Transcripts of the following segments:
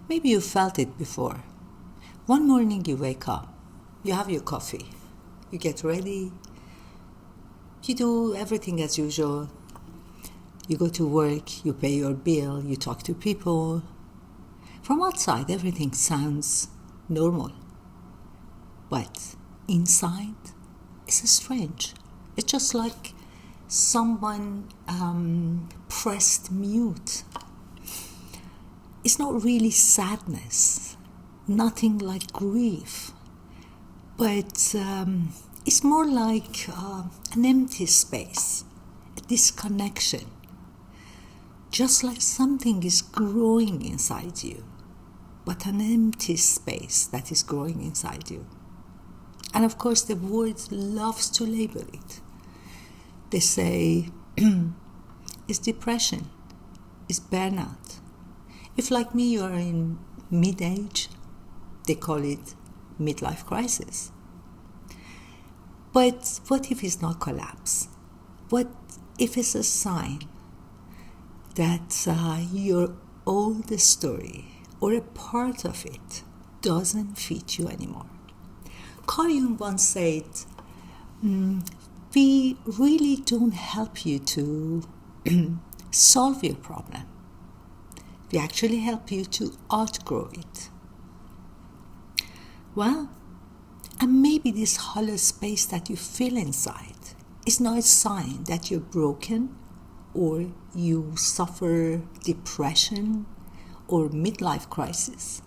Maybe you felt it before. One morning you wake up, you have your coffee, you get ready, you do everything as usual. You go to work, you pay your bill, you talk to people. From outside, everything sounds normal. But inside, it's strange. It's just like someone pressed mute. It's not really sadness, nothing like grief, but it's more like an empty space, a disconnection, just like something is growing inside you, but an empty space that is growing inside you. And of course, the world loves to label it. They say it's depression, it's burnout. If, like me, you are in mid-age, they call it midlife crisis. But what if it's not collapse? What if it's a sign that your old story or a part of it doesn't fit you anymore? Jung once said, we really don't help you to solve your problem. We actually help you to outgrow it. Well, and maybe this hollow space that you feel inside is not a sign that you're broken or you suffer depression or midlife crisis.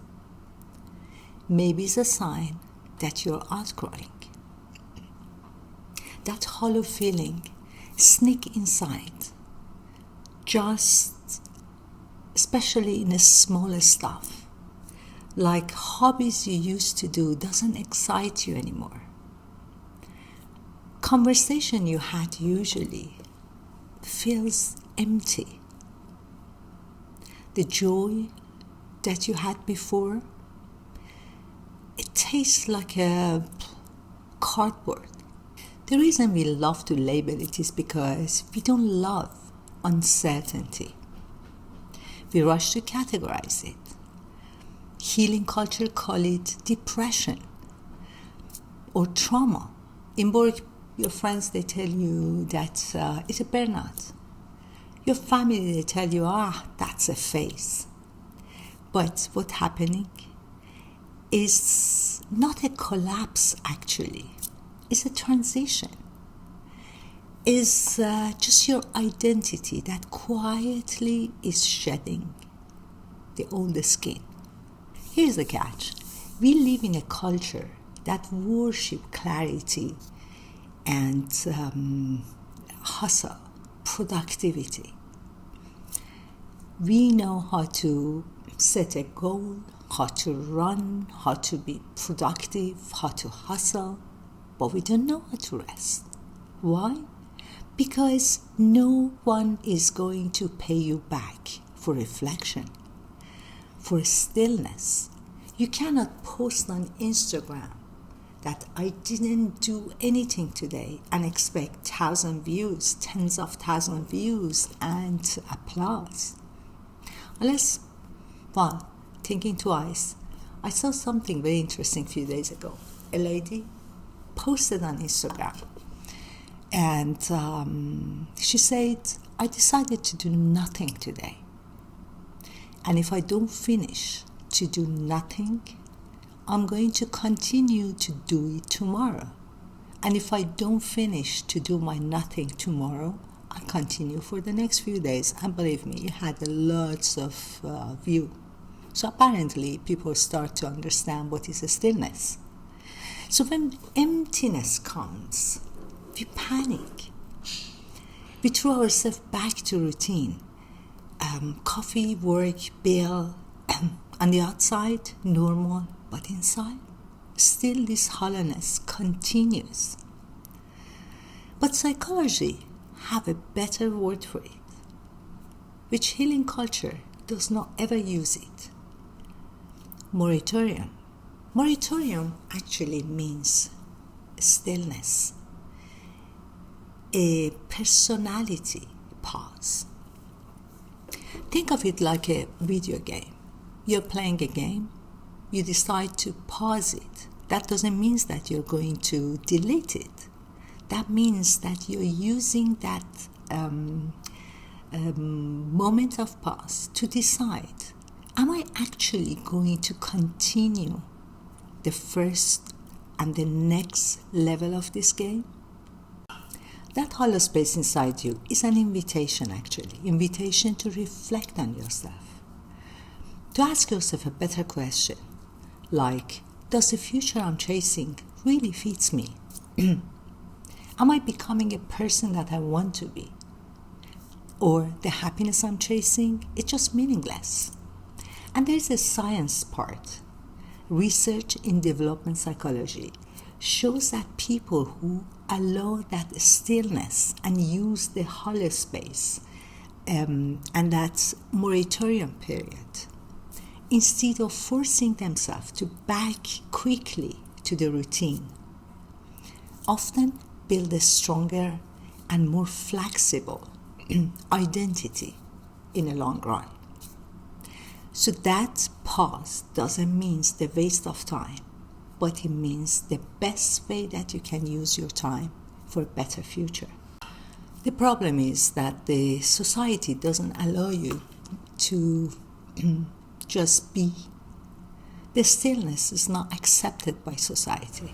Maybe it's a sign that you're outgrowing. That hollow feeling sneak inside, just especially in the smaller stuff, like hobbies you used to do doesn't excite you anymore. Conversation you had usually feels empty. The joy that you had before, it tastes like a cardboard. The reason we love to label it is because we don't love uncertainty. We rush to categorize it. Healing culture call it depression or trauma. In work, your friends, they tell you that it's a burnout. Your family, they tell you, that's a phase. But what's happening is not a collapse, actually. It's a transition. Is just your identity that quietly is shedding the old skin. Here's the catch. We live in a culture that worships clarity and hustle, productivity. We know how to set a goal, how to run, how to be productive, how to hustle, but we don't know how to rest. Why? Because no one is going to pay you back for reflection, for stillness. You cannot post on Instagram that I didn't do anything today and expect 1,000 views, tens of thousands of views and applause. Unless, thinking twice, I saw something very interesting a few days ago. A lady posted on Instagram. And she said, I decided to do nothing today. And if I don't finish to do nothing, I'm going to continue to do it tomorrow. And if I don't finish to do my nothing tomorrow, I'll continue for the next few days. And believe me, it had lots of view. So apparently people start to understand what is a stillness. So when emptiness comes, we panic. We throw ourselves back to routine. Coffee, work, bill. On the outside, normal, but inside, still this hollowness continues. But psychology have a better word for it, which healing culture does not ever use it. Moratorium. Moratorium actually means stillness, a personality pause. Think of it like a video game. You're playing a game, you decide to pause it. That doesn't mean that you're going to delete it. That means that you're using that moment of pause to decide, am I actually going to continue the first and the next level of this game? That hollow space inside you is an invitation, actually. Invitation to reflect on yourself. To ask yourself a better question, like, does the future I'm chasing really fits me? Am I becoming a person that I want to be? Or the happiness I'm chasing is just meaningless? And there's a science part. Research in development psychology shows that people who allow that stillness and use the hollow space and that moratorium period, instead of forcing themselves to back quickly to the routine, often build a stronger and more flexible identity in the long run. So that pause doesn't mean the waste of time, but it means the best way that you can use your time for a better future. The problem is that the society doesn't allow you to just be. The stillness is not accepted by society.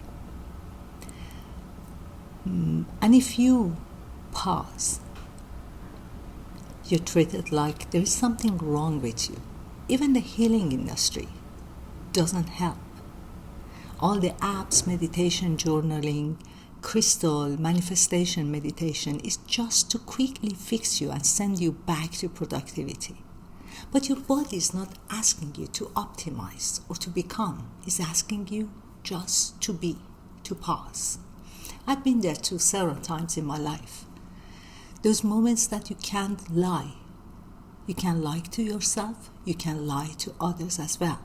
And if you pause, you're treated like there is something wrong with you. Even the healing industry doesn't help. All the apps, meditation, journaling, crystal, manifestation meditation is just to quickly fix you and send you back to productivity. But your body is not asking you to optimize or to become. It's asking you just to be, to pause. I've been there too several times in my life. Those moments that you can't lie. You can lie to yourself, you can lie to others as well.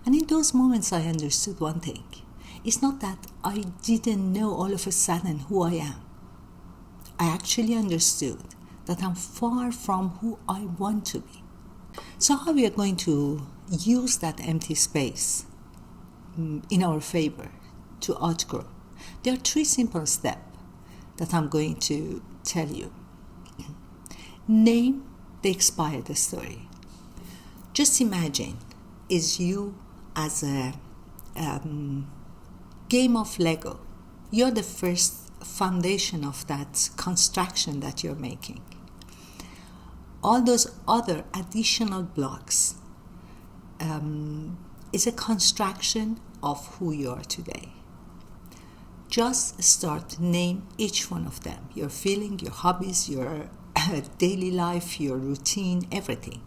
And in those moments I understood one thing. It's not that I didn't know all of a sudden who I am. I actually understood that I'm far from who I want to be. So how we are going to use that empty space in our favor to outgrow? There are 3 simple steps that I'm going to tell you. Name the expired story. Just imagine is you as a game of Lego. You're the first foundation of that construction that you're making. All those other additional blocks is a construction of who you are today. Just start name each one of them. Your feeling, your hobbies, your daily life, your routine, everything.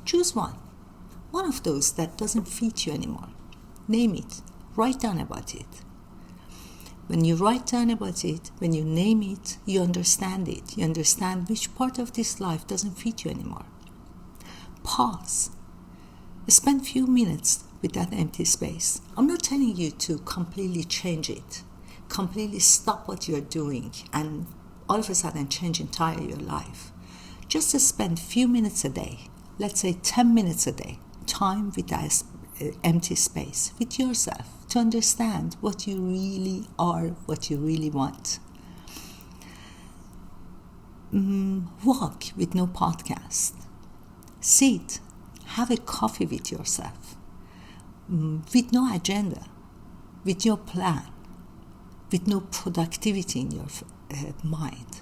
Choose one of those that doesn't fit you anymore. Name it. Write down about it. When you write down about it, when you name it, you understand it. You understand which part of this life doesn't fit you anymore. Pause. Spend few minutes with that empty space. I'm not telling you to completely change it, completely stop what you're doing and all of a sudden change entire your life. Just to spend few minutes a day, let's say 10 minutes a day, time with that empty space, with yourself, to understand what you really are, what you really want. Walk with no podcast. Sit, have a coffee with yourself, with no agenda, with your plan, with no productivity in your mind.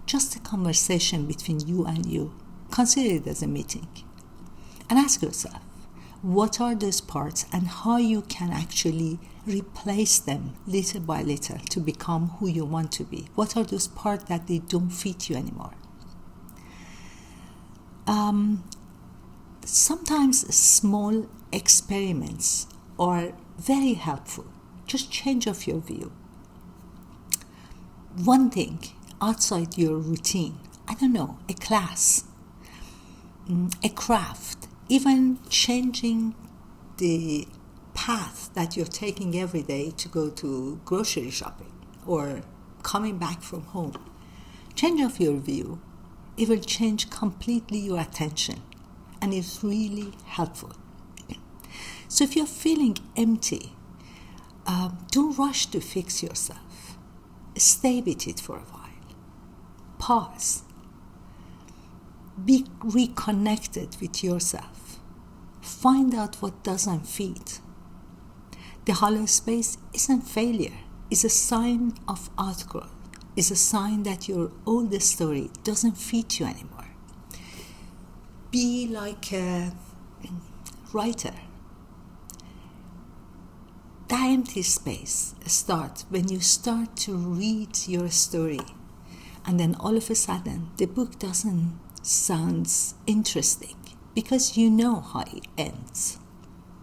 Just a conversation between you and you. Consider it as a meeting. And ask yourself, what are those parts and how you can actually replace them little by little to become who you want to be? What are those parts that they don't fit you anymore? Sometimes small experiments are very helpful. Just change of your view. One thing outside your routine, I don't know, a class, a craft, even changing the path that you're taking every day to go to grocery shopping or coming back from home. Change of your view, it will change completely your attention, and it's really helpful. So if you're feeling empty, don't rush to fix yourself. Stay with it for a while. Pause. Be reconnected with yourself. Find out what doesn't fit. The hollow space isn't failure. It's a sign of outgrowth. It's a sign that your old story doesn't fit you anymore. Be like a writer. The empty space starts when you start to read your story, and then all of a sudden the book doesn't sound interesting because you know how it ends.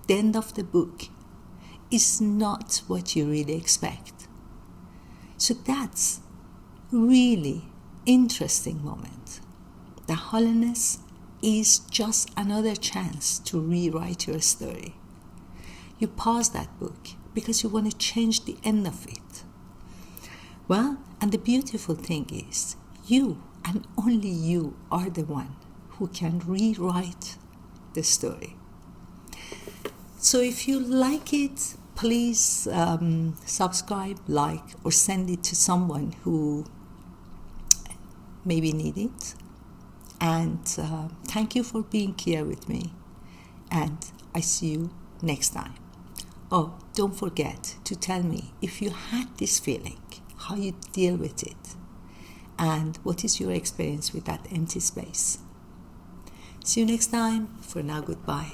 The end of the book is not what you really expect. So that's really interesting moment. The hollowness is just another chance to rewrite your story. You pause that book because you want to change the end of it. Well, and the beautiful thing is, you and only you are the one who can rewrite the story. So if you like it, please subscribe, like, or send it to someone who maybe need it. And thank you for being here with me. And I see you next time. Oh, don't forget to tell me if you had this feeling, how you deal with it, and what is your experience with that empty space. See you next time. For now, goodbye.